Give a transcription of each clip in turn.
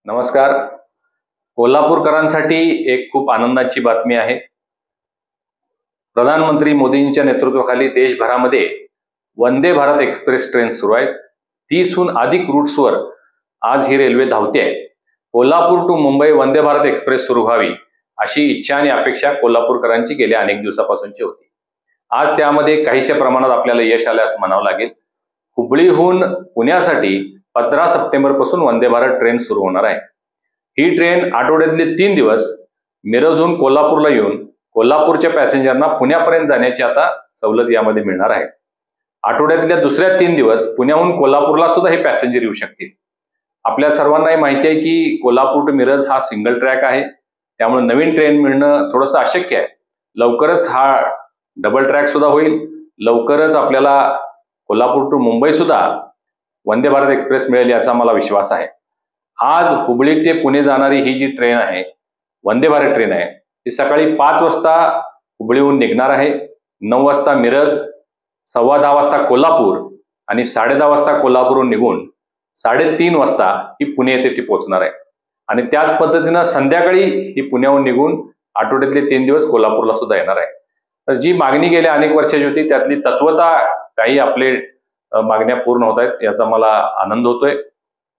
नमस्कार. कोल्हापूरकरांसाठी एक खूप आनंदाची बातमी आहे. प्रधानमंत्री मोदींच्या नेतृत्वाखाली देशभरामध्ये वंदे भारत एक्सप्रेस ट्रेन सुरू आहेत. 30हून अधिक रूट्सवर आज ही रेल्वे धावते आहे. कोल्हापूर टू मुंबई वंदे भारत एक्सप्रेस सुरू व्हावी अशी इच्छा आणि अपेक्षा कोल्हापूरकरांची गेल्या अनेक दिवसापासूनची होती. आज त्यामध्ये काहीशा प्रमाणात आपल्याला यश आले असं म्हणावं लागेल. हुबळीहून पुण्यासाठी 15 सप्टेंबर पासून वंदे भारत ट्रेन सुरू होणार आहे. ही ट्रेन आठवड्यातले 3 दिवस मिरजहून कोल्हापूरला येऊन कोल्हापूरच्या पॅसेंजरना पुण्यापर्यंत जाण्याची आता सवलत यामध्ये मिळणार आहे. आठवड्यातल्या दुसऱ्या 3 दिवस पुण्याहून कोल्हापूरला सुद्धा हे पॅसेंजर येऊ शकतील. आपल्या सर्वांनाही माहिती आहे की कोल्हापूर टू मिरज हा सिंगल ट्रॅक आहे, त्यामुळे नवीन ट्रेन मिळणं थोडंसं अशक्य आहे. लवकरच हा डबल ट्रॅक सुद्धा होईल. लवकरच आपल्याला कोल्हापूर टू मुंबई सुद्धा वंदे भारत एक्सप्रेस मिळेल याचा मला विश्वास आहे. आज हुबळी ते पुणे जाणारी ही जी ट्रेन आहे, वंदे भारत ट्रेन आहे, ती सकाळी 5 वाजता हुबळीहून निघणार आहे. 9 वाजता मिरज, 10:15 वाजता कोल्हापूर आणि 10:30 वाजता कोल्हापूरहून निघून 3:30 वाजता ही पुणे येथे ती पोहोचणार आहे. आणि त्याच पद्धतीनं संध्याकाळी ही पुण्याहून निघून आठवड्यातले 3 दिवस कोल्हापूरला सुद्धा येणार आहे. तर जी मागणी गेल्या अनेक वर्षाची होती त्यातली तत्वता काही आपले मागण्या पूर्ण होत आहेत याचा मला आनंद होतोय.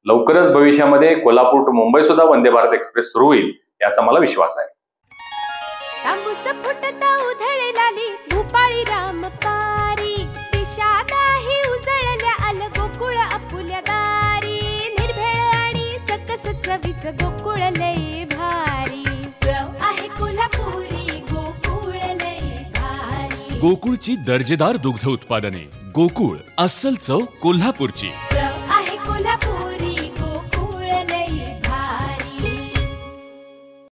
लवकरच भविष्यामध्ये कोल्हापूर टू मुंबई सुद्धा वंदे भारत एक्सप्रेस सुरू होईल याचा मला विश्वास आहे. गोकुळची दर्जेदार दुग्ध उत्पादने. गोकुळ, अस्सल चव कोल्हापूरची.